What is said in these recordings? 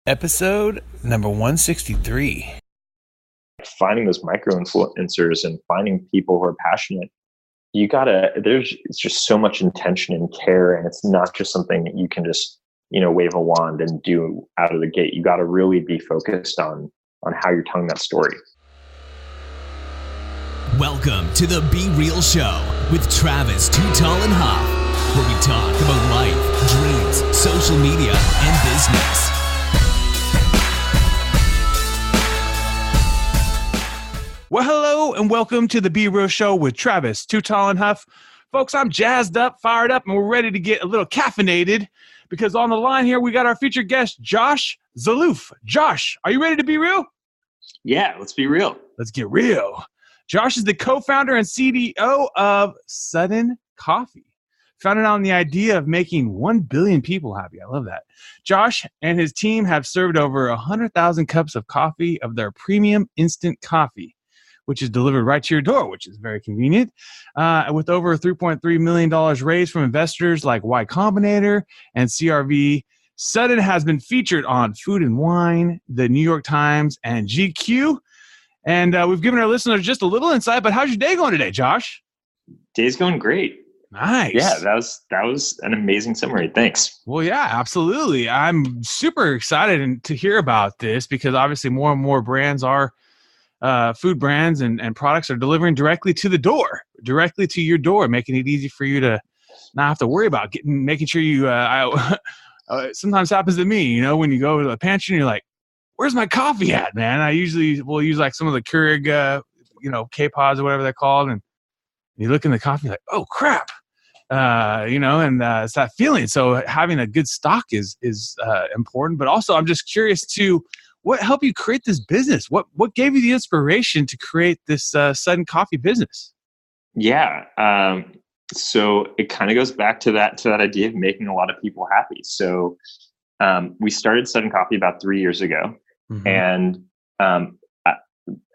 Episode number 163. Finding those micro influencers and finding people who are passionate, it's just so much intention and care, and it's not just something that you can just wave a wand and do out of the gate. You got to really be focused on how you're telling that story. Welcome to the Be Real Show with Travis Too Tall and Huff, where we talk about life, dreams, social media, and business. Well, hello and welcome to the Be Real Show with Travis Too Tall and Huff. Folks, I'm jazzed up, fired up, and we're ready to get a little caffeinated because on the line here we got our featured guest, Josh Zloof. Josh, are you ready to be real? Yeah, let's be real. Let's get real. Josh is the co-founder and CDO of Sudden Coffee, founded on the idea of making 1 billion people happy. I love that. Josh and his team have served over 100,000 cups of coffee of their premium instant coffee, which is delivered right to your door, which is very convenient. With over $3.3 million raised from investors like Y Combinator and CRV, Sudden has been featured on Food and Wine, the New York Times, and GQ. And we've given our listeners just a little insight, but how's your day going today, Josh? Day's going great. Nice. Yeah, that was an amazing summary. Thanks. Well, yeah, absolutely. I'm super excited to hear about this because obviously more and more brands are food brands and products are delivering directly to the door, directly to your door, making it easy for you to not have to worry about making sure you, sometimes happens to me, when you go to the pantry and you're like, where's my coffee at, man? I usually will use like some of the Keurig, K-Pods or whatever they're called. And you look in the coffee like, oh crap. It's that feeling. So having a good stock is important, but also I'm just curious too, what helped you create this business? What gave you the inspiration to create this Sudden Coffee business? Yeah. So it kind of goes back to that idea of making a lot of people happy. So we started Sudden Coffee about 3 years ago. Mm-hmm. And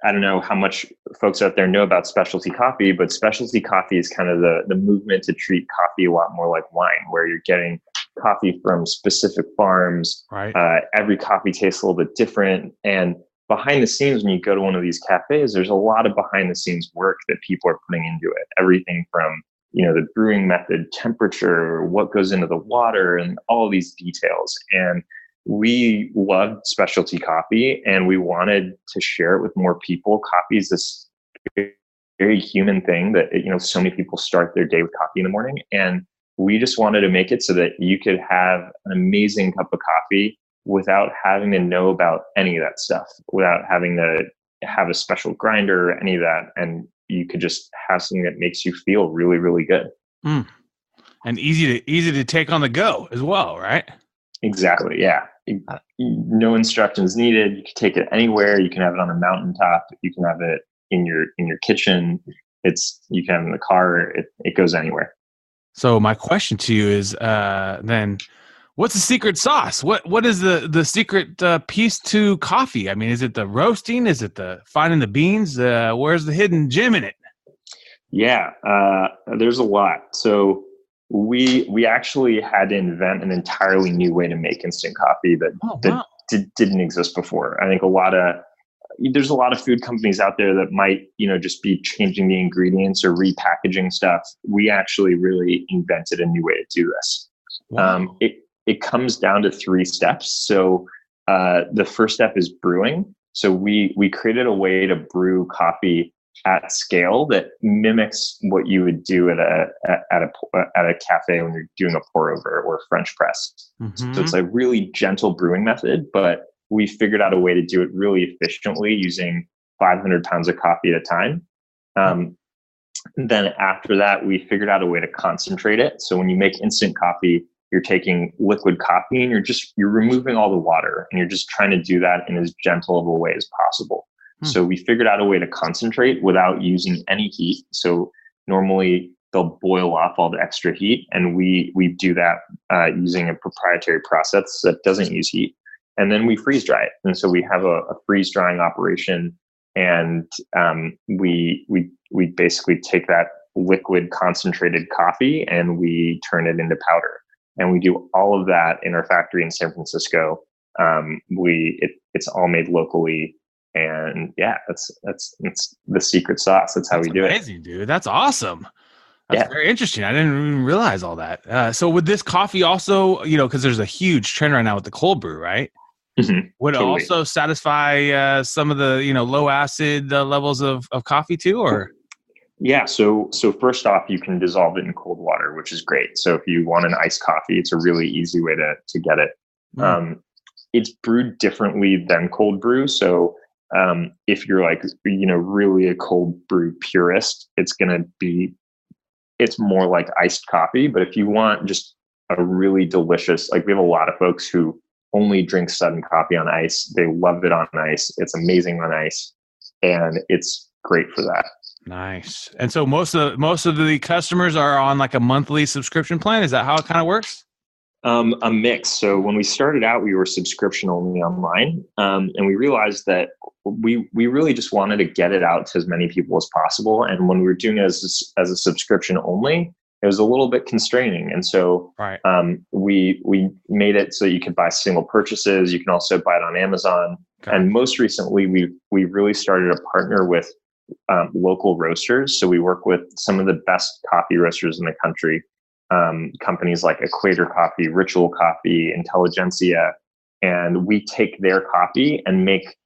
I don't know how much folks out there know about specialty coffee, but specialty coffee is kind of the movement to treat coffee a lot more like wine, where you're getting coffee from specific farms. Right. Every coffee tastes a little bit different. And behind the scenes, when you go to one of these cafes, there's a lot of behind the scenes work that people are putting into it. Everything from, the brewing method, temperature, what goes into the water, and all these details. And we loved specialty coffee and we wanted to share it with more people. Coffee is this very human thing that, so many people start their day with coffee in the morning. And we just wanted to make it so that you could have an amazing cup of coffee without having to know about any of that stuff, without having to have a special grinder or any of that. And you could just have something that makes you feel really, really good. Mm. And easy to take on the go as well, right? Exactly. Yeah. No instructions needed. You can take it anywhere. You can have it on a mountaintop. You can have it in your kitchen. You can have it in the car. It goes anywhere. So my question to you is then, what's the secret sauce? What is the secret piece to coffee? I mean, is it the roasting? Is it the finding the beans? Where's the hidden gem in it? Yeah, there's a lot. So we actually had to invent an entirely new way to make instant coffee that didn't exist before. I think there's a lot of food companies out there that might, just be changing the ingredients or repackaging stuff. We actually really invented a new way to do this. Wow. It comes down to 3 steps. So the first step is brewing. So we created a way to brew coffee at scale that mimics what you would do at a cafe when you're doing a pour over or French press. Mm-hmm. So it's a really gentle brewing method, but we figured out a way to do it really efficiently using 500 pounds of coffee at a time. Then after that, we figured out a way to concentrate it. So when you make instant coffee, you're taking liquid coffee and you're removing all the water, and you're just trying to do that in as gentle of a way as possible. So we figured out a way to concentrate without using any heat. So normally they'll boil off all the extra heat, and we do that using a proprietary process that doesn't use heat. And then we freeze dry it. And so we have a freeze drying operation, and we basically take that liquid concentrated coffee and we turn it into powder. And we do all of that in our factory in San Francisco. It's all made locally. And yeah, that's the secret sauce. That's how we do it. Amazing, dude. That's awesome. That's Yeah. very interesting. I didn't even realize all that. So would this coffee also, because there's a huge trend right now with the cold brew, right? Mm-hmm. Would it Totally. also satisfy some of the, low acid levels of coffee too, or? Yeah. So first off, you can dissolve it in cold water, which is great. So if you want an iced coffee, it's a really easy way to get it. It's brewed differently than cold brew. So if you're like, really a cold brew purist, it's more like iced coffee. But if you want just a really delicious, like we have a lot of folks who only drink sudden coffee on ice. They love it on ice. It's amazing on ice, and it's great for that. Nice. And so most of the customers are on like a monthly subscription plan. Is that how it kind of works? A mix. So when we started out, we were subscription only online, and we realized that we really just wanted to get it out to as many people as possible. And when we were doing it as a subscription only, it was a little bit constraining. And so we made it so you could buy single purchases. You can also buy it on Amazon. Okay. And most recently, we really started to partner with local roasters. So we work with some of the best coffee roasters in the country. Companies like Equator Coffee, Ritual Coffee, Intelligentsia, and we take their coffee and make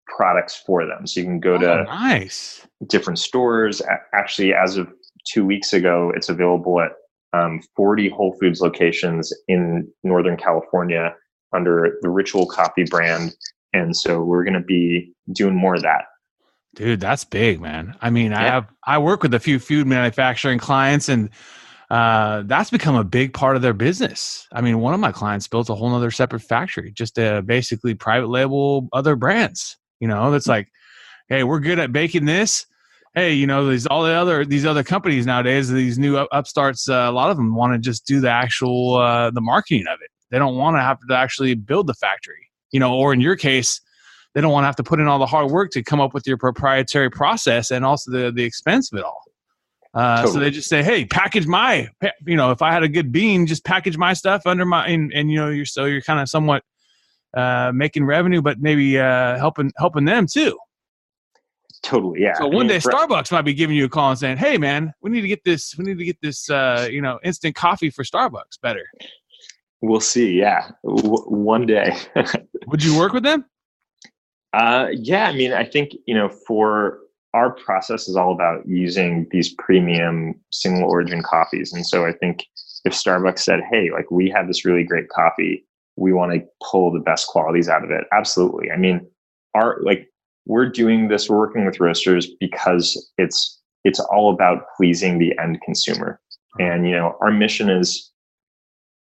products for them. So you can go to different stores. Actually, as of 2 weeks ago, it's available at 40 Whole Foods locations in Northern California under the Ritual Coffee brand. And so we're going to be doing more of that. Dude, that's big, man. I mean, yeah. I work with a few food manufacturing clients, and that's become a big part of their business. I mean, one of my clients built a whole other separate factory just to basically private label other brands. That's like, hey, we're good at baking this. Hey, these other companies nowadays, these new upstarts, a lot of them want to just do the actual the marketing of it. They don't want to have to actually build the factory, or in your case, they don't want to have to put in all the hard work to come up with your proprietary process and also the expense of it all. Totally. So they just say, hey, package my, if I had a good bean, just package my stuff under my, and you're kind of somewhat making revenue, but maybe helping them too. Totally. Yeah. So one day Starbucks might be giving you a call and saying, hey man, we need to get this, instant coffee for Starbucks better. We'll see. Yeah. One day. Would you work with them? Yeah. I mean, I think, for our process is all about using these premium single origin coffees. And so I think if Starbucks said, hey, like we have this really great coffee, we want to pull the best qualities out of it. Absolutely. I mean, we're doing this, we're working with roasters because it's all about pleasing the end consumer. And, our mission is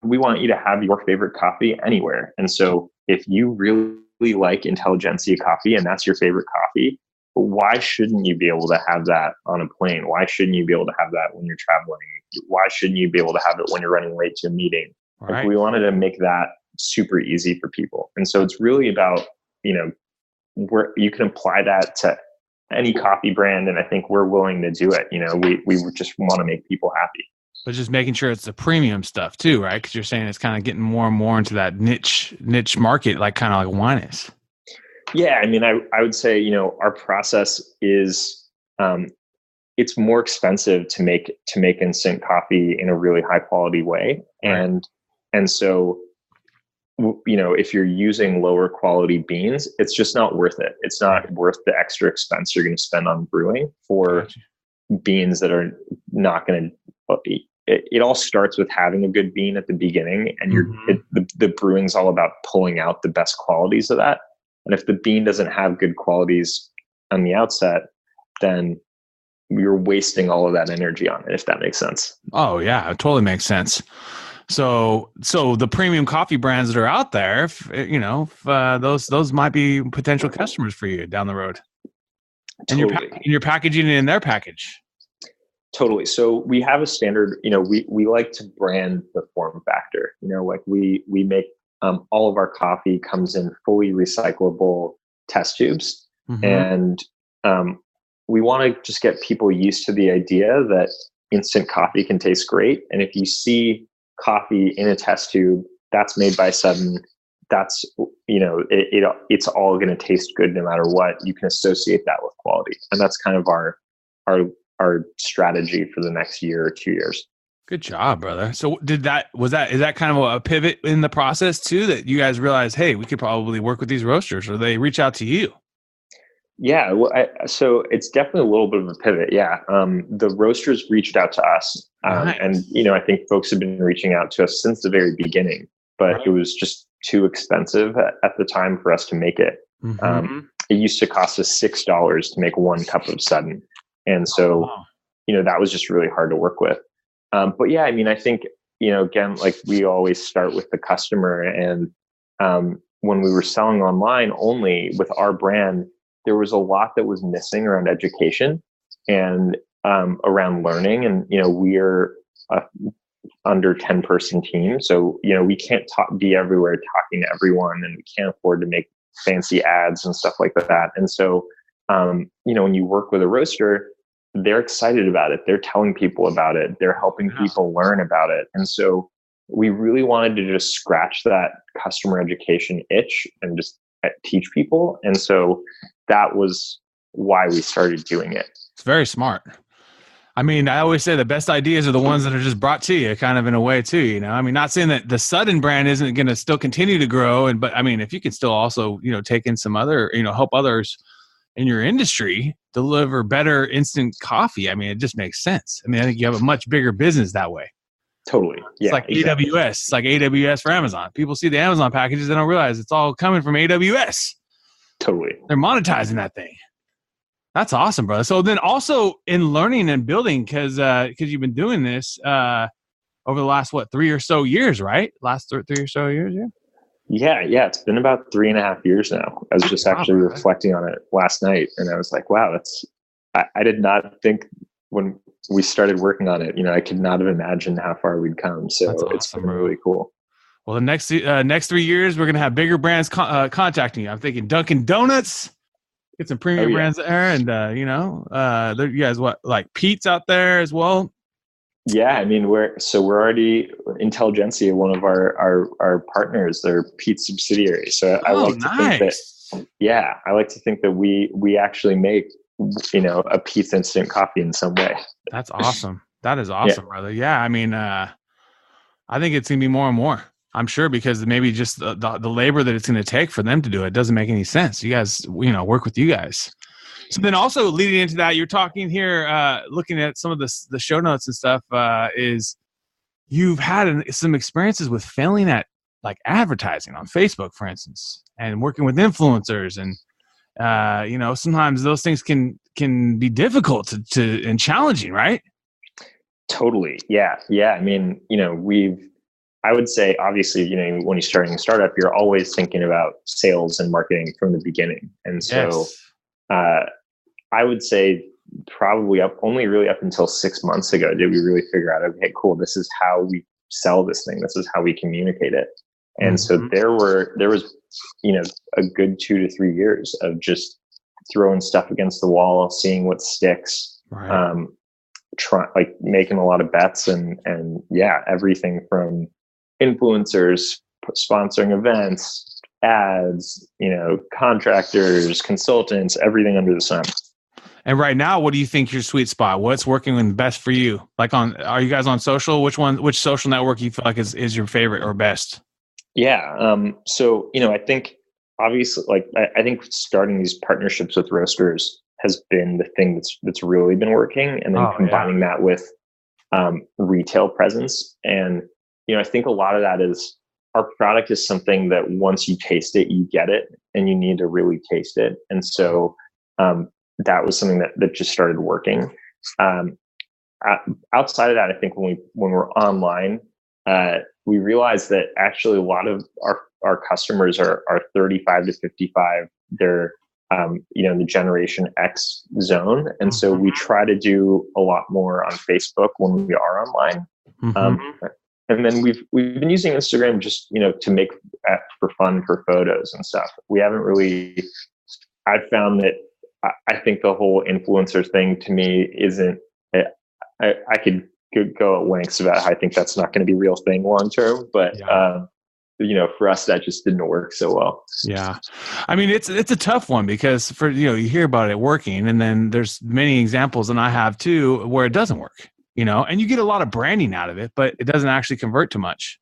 we want you to have your favorite coffee anywhere. And so if you really like Intelligentsia coffee and that's your favorite coffee, why shouldn't you be able to have that on a plane? Why shouldn't you be able to have that when you're traveling? Why shouldn't you be able to have it when you're running late to a meeting? Right. Like we wanted to make that super easy for people. And so it's really about, where you can apply that to any coffee brand. And I think we're willing to do it. We just want to make people happy. But just making sure it's the premium stuff too, right? Because you're saying it's kind of getting more and more into that niche market, like kind of like wine is. Yeah, I mean, I would say, our process is, it's more expensive to make instant coffee in a really high quality way. Right. And so, if you're using lower quality beans, it's just not worth it. It's not worth the extra expense you're going to spend on brewing for beans that are not going to, it all starts with having a good bean at the beginning, and the brewing's all about pulling out the best qualities of that. And if the bean doesn't have good qualities on the outset, then you're wasting all of that energy on it, if that makes sense. Oh yeah, it totally makes sense. So the premium coffee brands that are out there, those might be potential customers for you down the road. Totally. And you're packaging it in their package. Totally. So we have a standard, we like to brand the form factor, like we make all of our coffee comes in fully recyclable test tubes. And we want to just get people used to the idea that instant coffee can taste great. And if you see coffee in a test tube, that's made by Sudden, that's, it's all going to taste good no matter what. You can associate that with quality. And that's kind of our strategy for the next year or 2 years. Good job, brother. So is that kind of a pivot in the process too, that you guys realized, hey, we could probably work with these roasters, or they reach out to you? Yeah. Well, so it's definitely a little bit of a pivot. Yeah. The roasters reached out to us. Nice. And, I think folks have been reaching out to us since the very beginning, but It was just too expensive at the time for us to make it. It used to cost us $6 to make 1 cup of Sudden. And so, that was just really hard to work with. But yeah, I mean, I think, again, like we always start with the customer. And when we were selling online only with our brand, there was a lot that was missing around education and around learning. And, we're under 10-person team. So, we can't be everywhere talking to everyone, and we can't afford to make fancy ads and stuff like that. And so, when you work with a roaster, they're excited about it. They're telling people about it. They're helping people learn about it. And so we really wanted to just scratch that customer education itch and just teach people. And so that was why we started doing it. It's very smart. I mean, I always say the best ideas are the ones that are just brought to you, kind of in a way too, I mean, not saying that the Sudden brand isn't going to still continue to grow, but I mean, if you could still also, take in some other, help others in your industry deliver better instant coffee, I mean, it just makes sense. I mean, I think you have a much bigger business that way. Totally. Yeah, it's like exactly. AWS. It's like AWS for Amazon. People see the Amazon packages, they don't realize it's all coming from AWS. Totally. They're monetizing that thing. That's awesome, brother. So then also in learning and building, because you've been doing this over the last, 3 or so years, right? Last 3 or so years, yeah? Yeah. It's been about 3.5 years now. I was just actually reflecting on it last night, and I was like, wow, I did not think when we started working on it, I could not have imagined how far we'd come. So awesome, it's been really cool. Well, the next 3 years, we're going to have bigger brands contacting you. I'm thinking Dunkin' Donuts, get some premium brands there. And, you guys, like Pete's out there as well? Yeah, I mean, we're already Intelligentsia, one of our partners, they're Pete's subsidiary. So I like to think that we actually make, a Pete's instant coffee in some way. That's awesome. That is awesome, brother. Yeah, I mean, I think it's gonna be more and more. I'm sure, because maybe just the labor that it's going to take for them to do it doesn't make any sense. You guys, work with you guys. So then also leading into that, you're talking here, looking at some of the show notes and stuff, is you've had some experiences with failing at like advertising on Facebook, for instance, and working with influencers. And, sometimes those things can be difficult to and challenging, right? Totally. Yeah. Yeah. I mean, I would say, obviously, when you're starting a startup, you're always thinking about sales and marketing from the beginning. And so I would say probably only really up until 6 months ago did we really figure out, okay, cool, this is how we sell this thing. This is how we communicate it. And so there was, a good 2 to 3 years of just throwing stuff against the wall, seeing what sticks, right. Making a lot of bets and everything from influencers, sponsoring events, ads, contractors, consultants, everything under the sun. And right now, what do you think your sweet spot? What's working best for you? Are you guys on social? Which social network you feel like is your favorite or best? Yeah. So, I think obviously, I think starting these partnerships with roasters has been the thing that's really been working. And then combining that with retail presence. And, I think a lot of that is our product is something that once you taste it, you get it, and you need to really taste it. And so that was something that just started working. Outside of that, I think when we're online, we realized that actually a lot of our customers are 35 to 55. They're in the Generation X zone. And so we try to do a lot more on Facebook when we are online. And then we've been using Instagram just, to make for fun for photos and stuff. We haven't really, I've found that I think the whole influencer thing to me isn't, I could go at lengths about how I think that's not going to be a real thing long term, but for us, that just didn't work so well. Yeah. I mean, it's a tough one because you hear about it working, and then there's many examples, and I have too, where it doesn't work, and you get a lot of branding out of it, but it doesn't actually convert to much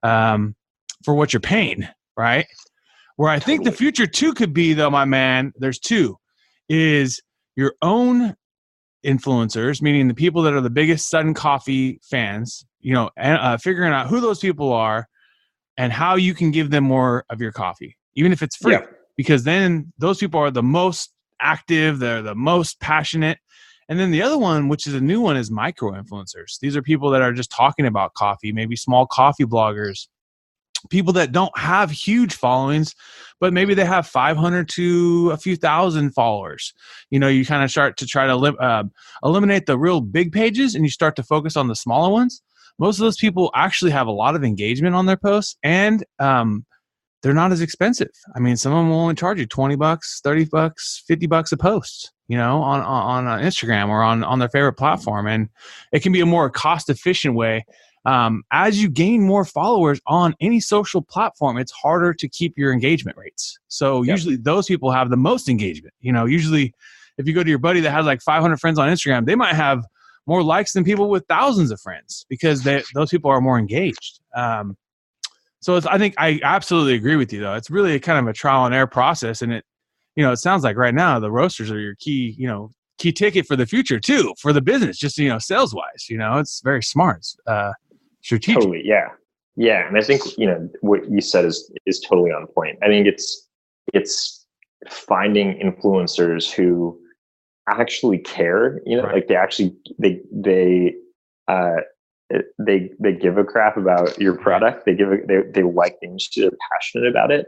for what you're paying, right? Where I think the future too could be, though, my man, there's two, is your own influencers, meaning the people that are the biggest Sudden Coffee fans, and figuring out who those people are and how you can give them more of your coffee, even if it's free, because then those people are the most active, they're the most passionate. And then the other one, which is a new one, is micro influencers. These are people that are just talking about coffee, maybe small coffee bloggers, people that don't have huge followings, but maybe they have 500 to a few thousand followers. You kind of start to try to eliminate the real big pages, and you start to focus on the smaller ones. Most of those people actually have a lot of engagement on their posts, and they're not as expensive. I mean, some of them will only charge you $20, $30, $50 a post, on Instagram or on their favorite platform. And it can be a more cost-efficient way. As you gain more followers on any social platform, it's harder to keep your engagement rates. So usually those people have the most engagement. Usually if you go to your buddy that has like 500 friends on Instagram, they might have more likes than people with thousands of friends because those people are more engaged. So I think I absolutely agree with you, though. It's really kind of a trial and error process. And it sounds like right now the roasters are your key ticket for the future too, for the business, just, sales wise, it's very smart. Strategic. Totally. Yeah. Yeah. And I think, what you said is totally on point. I think it's finding influencers who actually care, right. Like they give a crap about your product. They like things, they're passionate about it.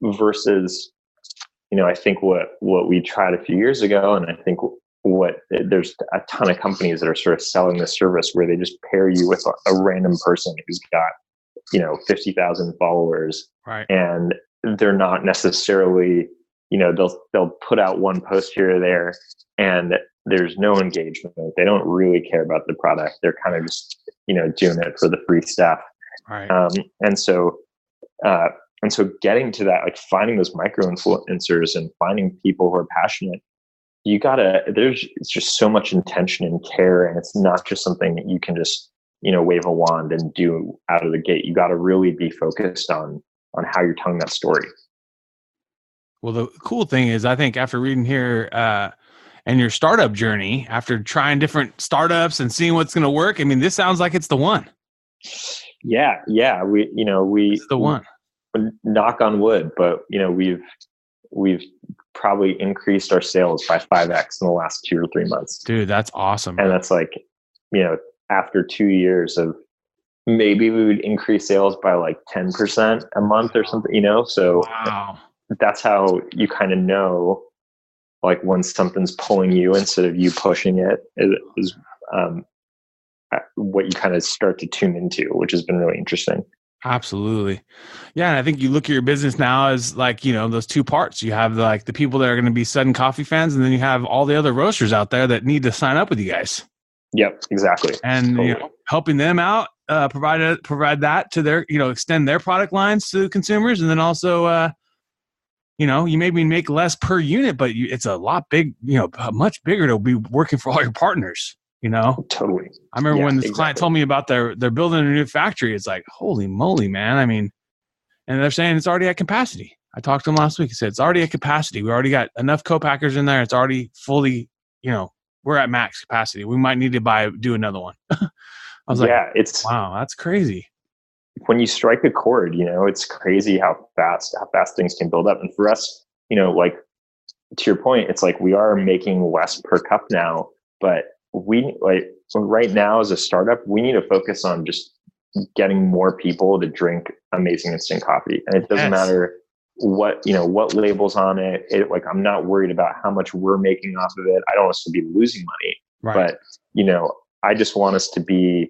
Versus, I think what we tried a few years ago, and I think there's a ton of companies that are sort of selling this service where they just pair you with a random person who's got, 50,000 followers, right? And they're not necessarily, they'll put out one post here or there, and there's no engagement. They don't really care about the product. They're kind of just, doing it for the free stuff. Right. And so getting to that, like finding those micro influencers and finding people who are passionate, it's just so much intention and care. And it's not just something that you can just, wave a wand and do out of the gate. You got to really be focused on how you're telling that story. Well, the cool thing is, I think after reading here, and your startup journey, after trying different startups and seeing what's going to work, I mean, this sounds like it's the one. Yeah. It's the one. Knock on wood, but we've probably increased our sales by 5x in the last 2 or 3 months. Dude, that's awesome. And that's like, after 2 years of maybe we would increase sales by like 10% a month or something, so wow. That's how you kind of know, like when something's pulling you instead of you pushing it, is what you kind of start to tune into, which has been really interesting. Absolutely. Yeah. And I think you look at your business now as like, those two parts. You have like the people that are going to be Sudden Coffee fans, and then you have all the other roasters out there that need to sign up with you guys. Yep, exactly. And totally. Helping them out, provide that to their, extend their product lines to consumers. And then also, you maybe make less per unit, but it's a lot much bigger to be working for all your partners, Totally. I remember when this client told me about they're building a new factory. It's like, holy moly, man. I mean, and they're saying it's already at capacity. I talked to them last week. He said, it's already at capacity. We already got enough co-packers in there. It's already fully, we're at max capacity. We might need to do another one. I was like, wow, that's crazy. When you strike a chord, it's crazy how fast things can build up. And for us, like to your point, it's like we are making less per cup now, but right now as a startup, we need to focus on just getting more people to drink amazing instant coffee. And it doesn't matter what labels on it. Like, I'm not worried about how much we're making off of it. I don't want us to be losing money, right. But, I just want us to be,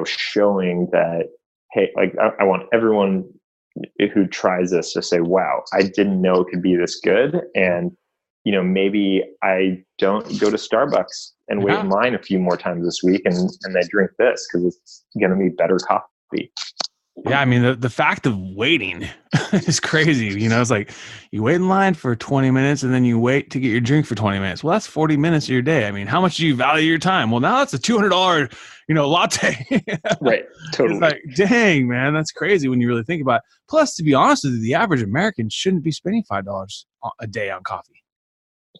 showing that, hey, like I want everyone who tries this to say, wow, I didn't know it could be this good. And, maybe I don't go to Starbucks and wait in line a few more times this week and I drink this because it's going to be better coffee. Yeah, I mean, the fact of waiting is crazy. You know, it's like you wait in line for 20 minutes and then you wait to get your drink for 20 minutes. Well, that's 40 minutes of your day. I mean, how much do you value your time? Well, now that's a $200, latte. Right. Totally. It's like, dang, man, that's crazy when you really think about it. Plus, to be honest with you, the average American shouldn't be spending $5 a day on coffee.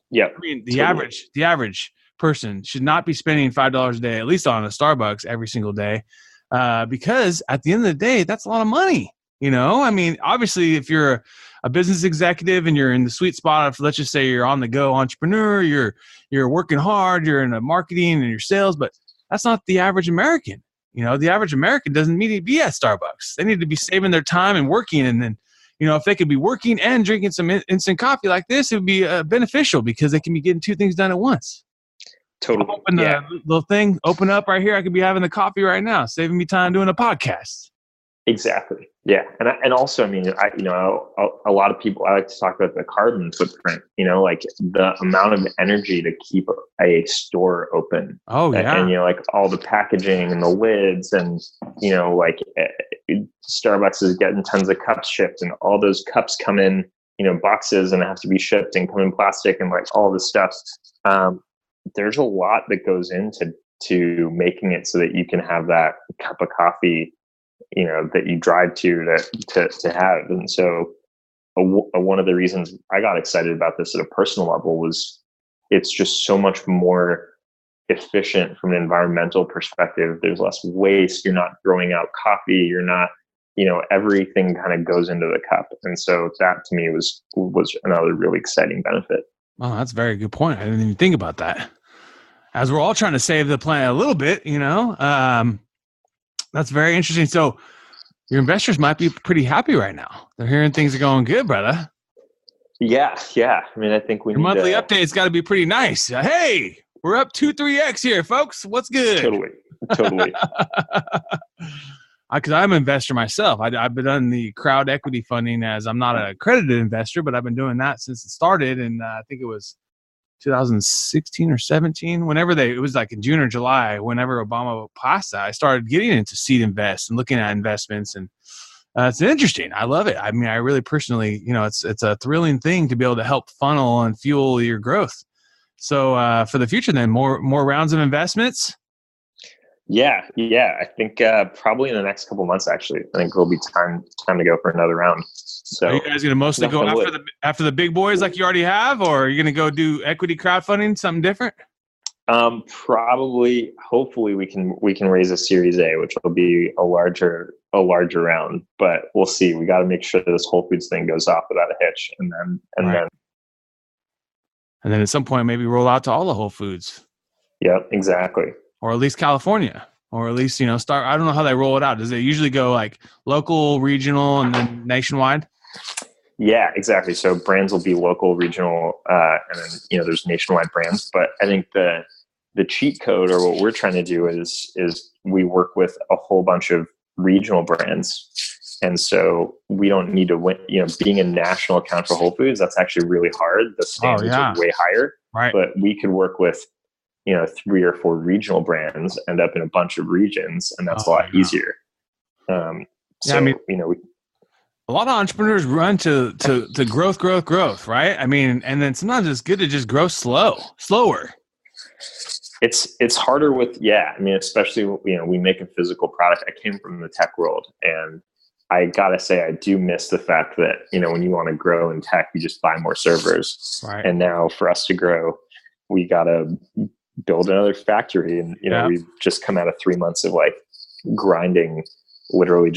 Yeah. I mean, the average person should not be spending $5 a day, at least on a Starbucks every single day. Because at the end of the day, that's a lot of money. I mean, obviously, if you're a business executive and you're in the sweet spot of, let's just say you're on the go entrepreneur, you're working hard, you're in a marketing and your sales, but that's not the average American. The average American doesn't need to be at Starbucks. They need to be saving their time and working. And then, if they could be working and drinking some instant coffee like this, it would be beneficial because they can be getting two things done at once. Totally. Open the little thing, open up right here. I could be having the coffee right now, saving me time doing a podcast. Exactly. Yeah. And also, I mean, a lot of people, I like to talk about the carbon footprint, like the amount of energy to keep a store open. Oh, yeah. And, like all the packaging and the lids and, Starbucks is getting tons of cups shipped and all those cups come in, boxes and have to be shipped and come in plastic and like all this stuff. There's a lot that goes into making it so that you can have that cup of coffee, that you drive to have. And so one of the reasons I got excited about this at a personal level was it's just so much more efficient from an environmental perspective. There's less waste. You're not throwing out coffee. You're not, everything kind of goes into the cup. And so that to me was another really exciting benefit. Oh, that's a very good point. I didn't even think about that. As we're all trying to save the planet a little bit, that's very interesting. So your investors might be pretty happy right now. They're hearing things are going good, brother. Yeah. I mean, I think your monthly update's got to be pretty nice. Hey, we're up 2-3x here, folks. What's good? Totally. Because I'm an investor myself. I've been doing the crowd equity funding as I'm not an accredited investor, but I've been doing that since it started. And I think it was 2016 or 17, it was like in June or July, whenever Obama passed that, I started getting into seed invest and looking at investments. And it's interesting. I love it. I mean, I really personally, it's a thrilling thing to be able to help funnel and fuel your growth. So for the future, then more rounds of investments. Yeah. I think probably in the next couple months, actually, I think it'll be time to go for another round. So are you guys going to mostly go after the big boys like you already have, or are you going to go do equity crowdfunding, something different? Probably, hopefully we can raise a Series A, which will be a larger round, but we'll see. We got to make sure that this Whole Foods thing goes off without a hitch, and then at some point maybe roll out to all the Whole Foods. Yep, exactly. Or at least California, or at least, start. I don't know how they roll it out. Does it usually go like local, regional, and then nationwide? Yeah, exactly. So brands will be local, regional, and then, there's nationwide brands. But I think the cheat code, or what we're trying to do is we work with a whole bunch of regional brands. And so we don't need to win, being a national account for Whole Foods, that's actually really hard. The standards are way higher. Right. But we could work with 3 or 4 regional brands, end up in a bunch of regions, and that's a lot easier. So, a lot of entrepreneurs run to growth, right? I mean, and then sometimes it's good to just grow slower. It's harder with, especially, we make a physical product. I came from the tech world, and I gotta say, I do miss the fact that, when you want to grow in tech, you just buy more servers. Right. And now for us to grow, we gotta build another factory. And, we've just come out of 3 months of like grinding, literally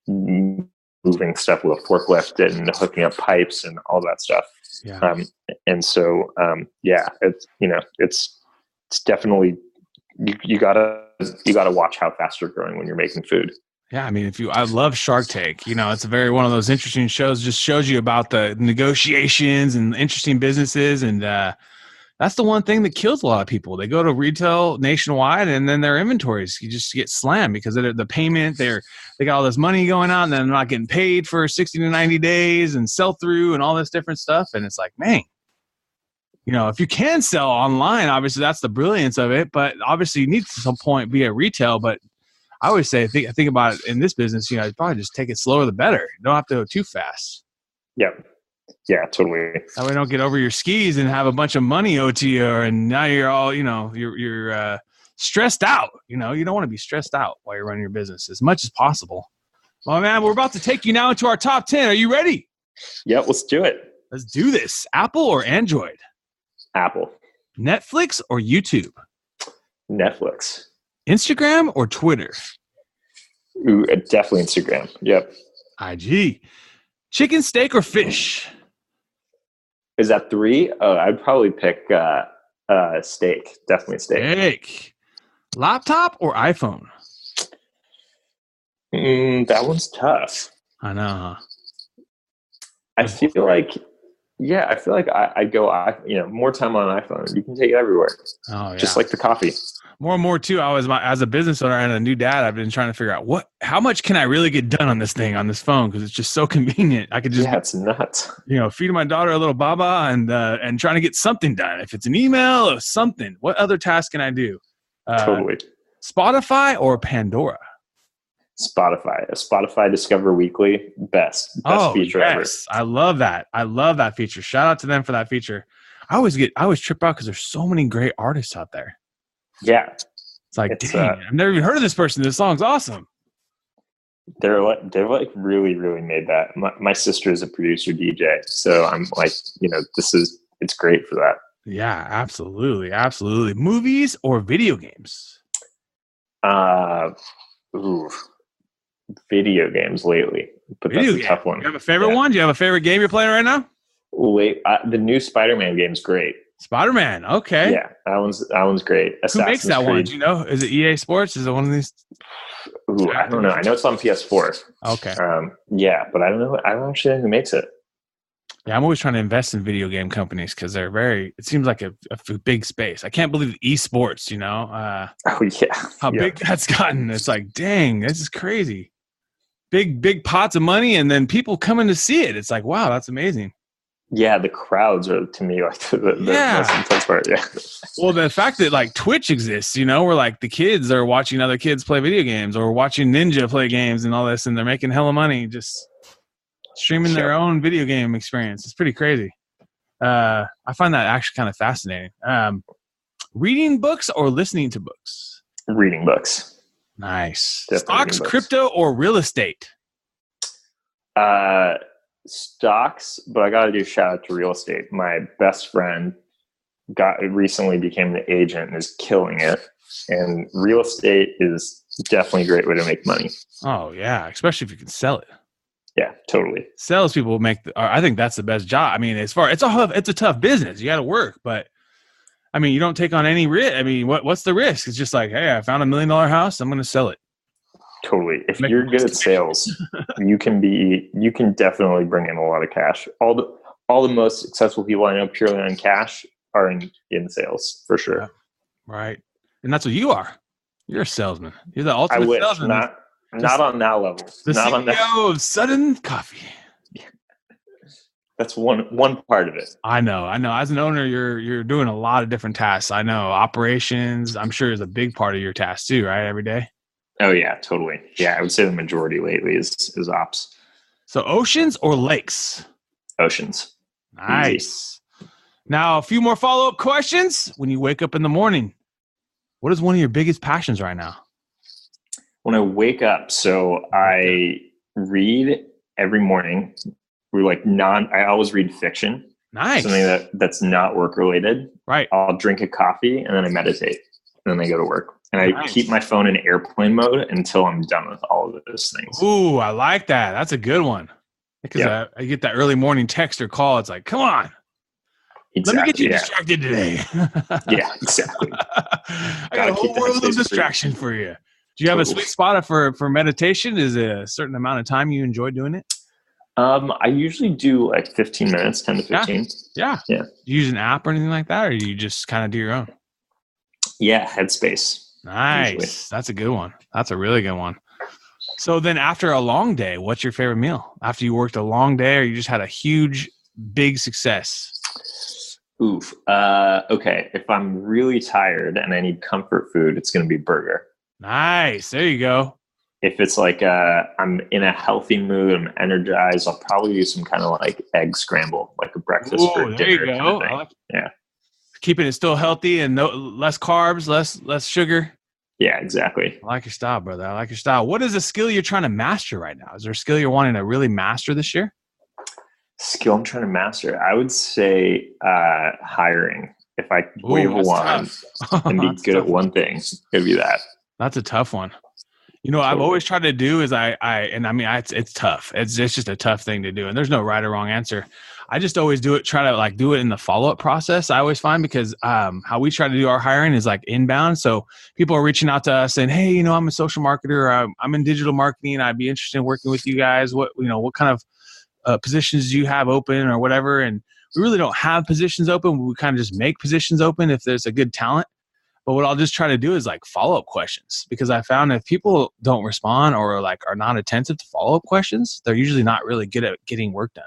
moving stuff with a forklift and hooking up pipes and all that stuff. Yeah. And so, it's definitely, you gotta watch how fast you're growing when you're making food. Yeah. I mean, I love Shark Tank, it's one of those interesting shows, just shows you about the negotiations and interesting businesses. And, that's the one thing that kills a lot of people. They go to retail nationwide, and then their inventories, you just get slammed because of the payment. They got all this money going on, and then they're not getting paid for 60 to 90 days and sell through and all this different stuff. And it's like, man, if you can sell online, obviously that's the brilliance of it. But obviously you need to some point be at retail. But I always say, think about it in this business, you probably just take it slower the better. You don't have to go too fast. Yep. Yeah, totally. That way you don't get over your skis and have a bunch of money owed to you, and now you're all, you're stressed out. You don't want to be stressed out while you're running your business as much as possible. Well, man, we're about to take you now into our top 10. Are you ready? Yep, let's do it. Let's do this. Apple or Android? Apple. Netflix or YouTube? Netflix. Instagram or Twitter? Ooh, definitely Instagram. Yep. IG. Chicken, steak, or fish? Is that 3? Oh, I'd probably pick steak. Definitely steak. Laptop or iPhone? That one's tough. I know. I feel like I'd go, more time on iPhone. You can take it everywhere. Oh, yeah. Just like the coffee. More and more too. As a business owner and a new dad, I've been trying to figure out how much can I really get done on this phone, because it's just so convenient. I could just it's nuts. Feeding my daughter a little baba and trying to get something done. If it's an email or something, what other task can I do? Totally. Spotify or Pandora? Spotify. A Spotify Discover Weekly, best feature ever. I love that. I love that feature. Shout out to them for that feature. I always trip out because there's so many great artists out there. Yeah. It's like, dang, I've never even heard of this person. This song's awesome. They're like really, really made that. My sister is a producer DJ. So I'm like, it's great for that. Yeah, absolutely. Absolutely. Movies or video games? Video games lately. But that's a tough one. You have a favorite one? Do you have a favorite game you're playing right now? The new Spider-Man game's great. Spider-Man, okay. Yeah, that one's great. Who makes that one? Do you know? Is it EA Sports? Is it one of these? Ooh, I don't know. I know it's on PS4. Okay. Yeah, but I don't know. I don't actually know who makes it. Yeah, I'm always trying to invest in video game companies because they're it seems like a big space. I can't believe eSports, how big that's gotten. It's like, dang, this is crazy. Big pots of money, and then people coming to see it. It's like, wow, that's amazing. Yeah, the crowds are, to me, like the most intense part. Yeah. Well, the fact that like Twitch exists, where like the kids are watching other kids play video games or watching Ninja play games and all this, and they're making hella money just streaming their own video game experience. It's pretty crazy. I find that actually kind of fascinating. Reading books or listening to books? Reading books. Nice. Definitely Stocks, crypto, or real estate? Stocks, but I got to do a shout out to real estate. My best friend recently became an agent and is killing it. And real estate is definitely a great way to make money. Oh yeah, especially if you can sell it. Yeah, totally. Salespeople I think that's the best job. I mean, it's a tough business. You got to work, but I mean, you don't take on any risk. I mean, what's the risk? It's just like, hey, I found $1 million house. I'm going to sell it. Totally. If you're good at sales, you can definitely bring in a lot of cash. All the most successful people I know purely on cash are in sales for sure. Yeah. Right. And that's what you are. You're a salesman. You're the ultimate salesman. Not on that level. The not CEO on that. of Sudden Coffee. That's one part of it. I know. As an owner, you're doing a lot of different tasks. I know operations, I'm sure, is a big part of your task too, right? Every day. Oh yeah, totally. Yeah, I would say the majority lately is ops. So oceans or lakes? Oceans. Nice. Easy. Now, a few more follow-up questions. When you wake up in the morning, what is one of your biggest passions right now? When I wake up, so I read every morning. I always read fiction. Nice. Something that's not work related. Right. I'll drink a coffee and then I meditate and then I go to work. And I keep my phone in airplane mode until I'm done with all of those things. Ooh, I like that. That's a good one. Because I get that early morning text or call. It's like, come on. Exactly, let me get you distracted today. Yeah, exactly. I got a whole world of distraction for you. Do you have a sweet spot for meditation? Is it a certain amount of time you enjoy doing it? I usually do like 15 minutes, 10 to 15. Yeah. Do you use an app or anything like that, or do you just kind of do your own? Yeah, Headspace. Nice. Usually. That's a good one. That's a really good one. So then after a long day, what's your favorite meal? After you worked a long day or you just had a huge, big success? Okay. If I'm really tired and I need comfort food, it's going to be burger. Nice. There you go. If it's like I'm in a healthy mood, I'm energized, I'll probably do some kind of like egg scramble, like a breakfast for there you dinner go. kind of thing. Yeah. Keeping it still healthy and less carbs, less sugar. Yeah, exactly. I like your style, brother. I like your style. What is a skill you're trying to master right now? Is there a skill you're wanting to really master this year? Skill I'm trying to master. I would say hiring. If I could wave a wand and be good at one thing, it'd be that. That's a tough one. Totally. I've always tried to do is it's tough. It's just a tough thing to do. And there's no right or wrong answer. I just always try to like do it in the follow-up process. I always find because how we try to do our hiring is like inbound. So people are reaching out to us saying, hey, I'm a social marketer. Or I'm in digital marketing. I'd be interested in working with you guys. What kind of positions do you have open or whatever? And we really don't have positions open. We kind of just make positions open if there's a good talent. But what I'll just try to do is like follow-up questions, because I found if people don't respond or like are not attentive to follow-up questions, they're usually not really good at getting work done.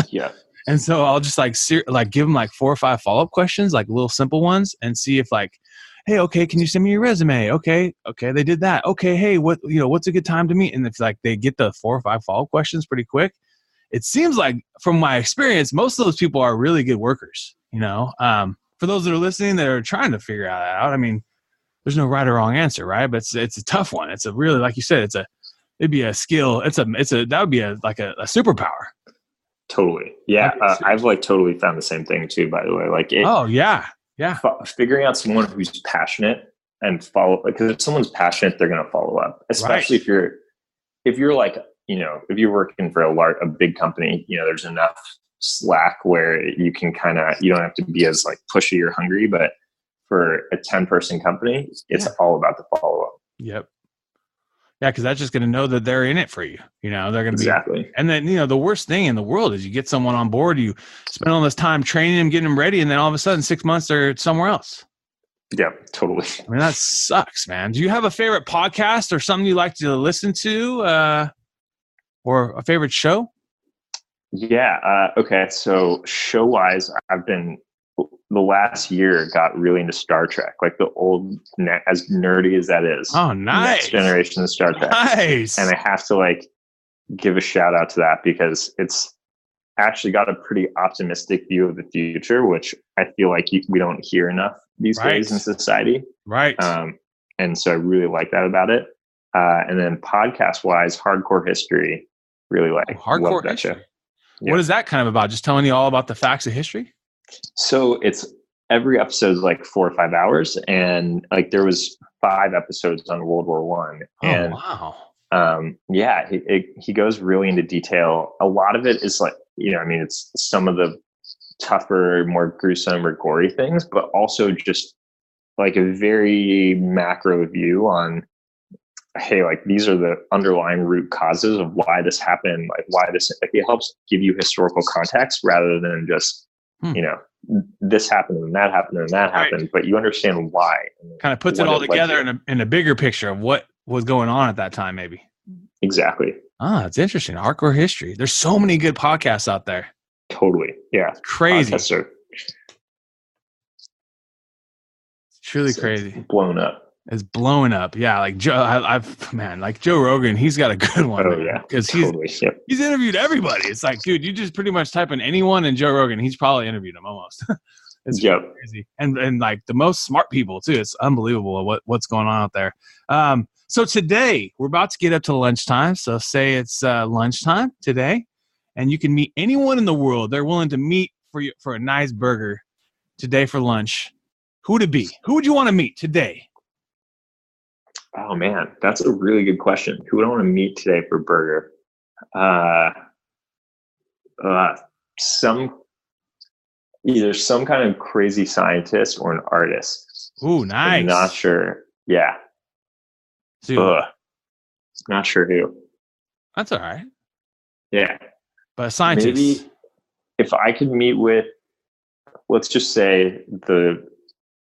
Yeah. And so I'll just give them like 4 or 5 follow-up questions, like little simple ones, and see if like, hey, okay, can you send me your resume? Okay, they did that. Okay, hey, what's a good time to meet? And if like they get the 4 or 5 follow-up questions pretty quick, it seems like from my experience, most of those people are really good workers. For those that are listening that are trying to figure that out, I mean, there's no right or wrong answer, right? But it's a tough one. It's a really, like you said, it'd be a skill. That would be a superpower. Totally. Yeah. I've like totally found the same thing too, by the way. Like yeah. Figuring out someone who's passionate and follow, because if someone's passionate, they're going to follow up, especially if you're like, if you're working for a big company, there's enough slack where you can you don't have to be as like pushy or hungry. But for a 10-person company, it's all about the follow-up. Yep. Yeah, because that's just going to know that they're in it for you. They're going to be. And then, the worst thing in the world is you get someone on board, you spend all this time training them, getting them ready, and then all of a sudden 6 months they're somewhere else. Yeah, totally. I mean, that sucks, man. Do you have a favorite podcast or something you like to listen to or a favorite show? Yeah. Okay. So show wise, I've been the last year got really into Star Trek, like the old, as nerdy as that is. Oh, nice. Next generation of Star Trek. Nice. And I have to like give a shout out to that because it's actually got a pretty optimistic view of the future, which I feel like we don't hear enough these days in society. Right. And so I really like that about it. And then podcast wise, Hardcore History, really like Hardcore History. Show. Yeah. What is that kind of about? Just telling you all about the facts of history? So it's every episode is like 4 or 5 hours, and like there was 5 episodes on World War One. And wow. He goes really into detail. A lot of it is like, it's some of the tougher, more gruesome or gory things, but also just like a very macro view on, hey, like these are the underlying root causes of why this happened, like why this, like it helps give you historical context rather than just, this happened and that happened and that happened, but you understand why. Kind of puts it all together in a bigger picture of what was going on at that time, maybe. Exactly. It's interesting. Hardcore History. There's so many good podcasts out there. Totally. Yeah. It's crazy. Podcasts truly crazy. Blown up. It's blowing up. Yeah. Like like Joe Rogan, he's got a good one. Oh, yeah. Because totally. He's interviewed everybody. It's like, dude, you just pretty much type in anyone and Joe Rogan, he's probably interviewed them almost. It's crazy. And like the most smart people too. It's unbelievable what's going on out there. So today we're about to get up to lunchtime. So say it's lunchtime today, and you can meet anyone in the world. They're willing to meet for a nice burger today for lunch. Who would it be? Who would you want to meet today? Oh man, that's a really good question. Who would I want to meet today for burger? Either some kind of crazy scientist or an artist. Ooh, nice. I'm not sure. Yeah. Not sure who. That's all right. Yeah. But a scientist. Maybe if I could meet with, let's just say, the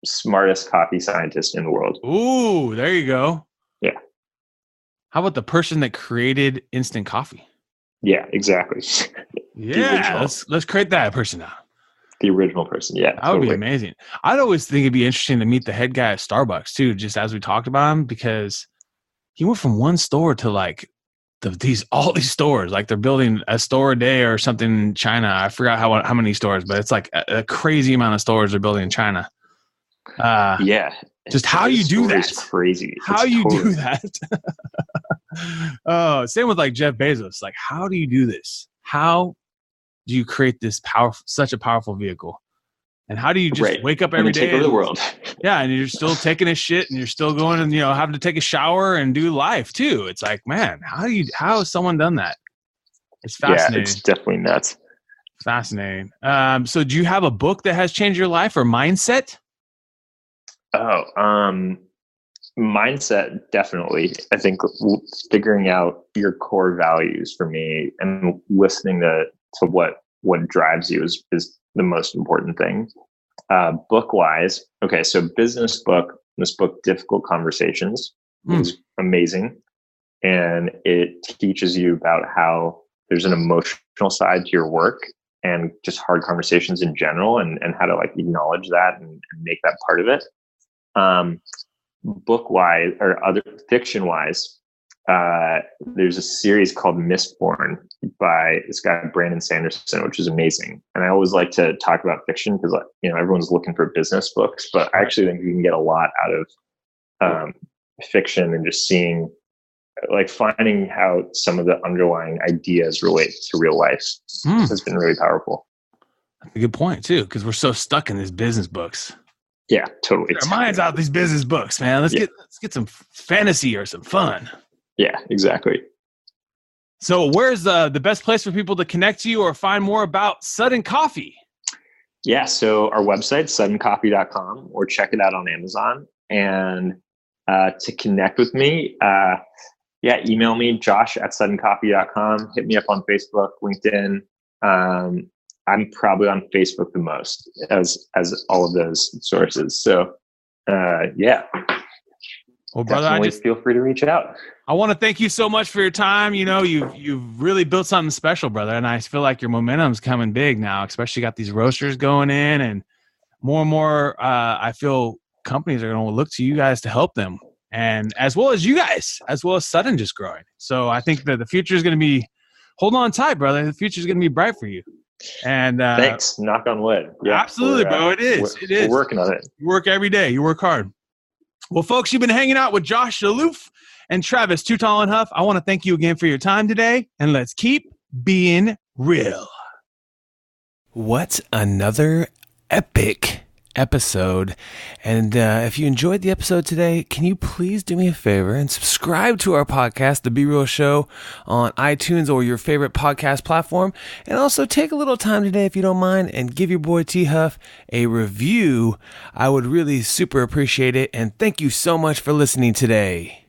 smartest coffee scientist in the world. Ooh, there you go. Yeah. How about the person that created instant coffee? Yeah, exactly. Yeah, let's create that person now. The original person. Yeah. That would be amazing. I'd always think it'd be interesting to meet the head guy at Starbucks too, just as we talked about him, because he went from one store to like all these stores. Like they're building a store a day or something in China. I forgot how many stores, but it's like a crazy amount of stores they're building in China. Yeah. Just how you do that. It's crazy. How you do that. Oh, same with like Jeff Bezos. Like, how do you do this? How do you create this such a powerful vehicle? And how do you just wake up every day? Take over the world. Yeah, and you're still taking a shit, and you're still going and having to take a shower and do life too. It's like, man, how has someone done that? It's fascinating. Yeah, it's definitely nuts. Fascinating. So do you have a book that has changed your life or mindset? Oh, mindset, definitely. I think figuring out your core values for me and listening to what drives you is the most important thing. Book wise, okay, so business book, this book, Difficult Conversations, is amazing. And it teaches you about how there's an emotional side to your work and just hard conversations in general, and how to like acknowledge that and make that part of it. Book wise or other fiction wise, there's a series called Mistborn by this guy Brandon Sanderson, which is amazing. And I always like to talk about fiction because everyone's looking for business books, but I actually think you can get a lot out of fiction, and just seeing, like, finding how some of the underlying ideas relate to real life has been really powerful. That's a good point too, because we're so stuck in these business books. Yeah, totally. Get our minds out these business books, man. Let's get some fantasy or some fun. Yeah, exactly. So where's the best place for people to connect to you or find more about Sudden Coffee? Yeah, so our website, suddencoffee.com, or check it out on Amazon. And to connect with me, email me, josh@suddencoffee.com. Hit me up on Facebook, LinkedIn. I'm probably on Facebook the most as all of those sources. So, Well, brother, feel free to reach out. I want to thank you so much for your time. You've really built something special, brother. And I feel like your momentum's coming big now, especially got these roasters going in, and more, I feel companies are going to look to you guys to help them. And as well as you guys, as well as Sudden just growing. So I think that the future is going to be, hold on tight, brother. The future is going to be bright for you. And thanks. Knock on wood. Yeah, absolutely, bro. It is. We're working on it. You work every day. You work hard. Well, folks, you've been hanging out with Josh Zloof and Travis Too Tall and Huff. I want to thank you again for your time today, and let's keep being real. What another epic episode. And if you enjoyed the episode today, can you please do me a favor and subscribe to our podcast, The Be Real Show, on iTunes or your favorite podcast platform, and also take a little time today, if you don't mind, and give your boy T Huff a review. I would really super appreciate it, and thank you so much for listening today.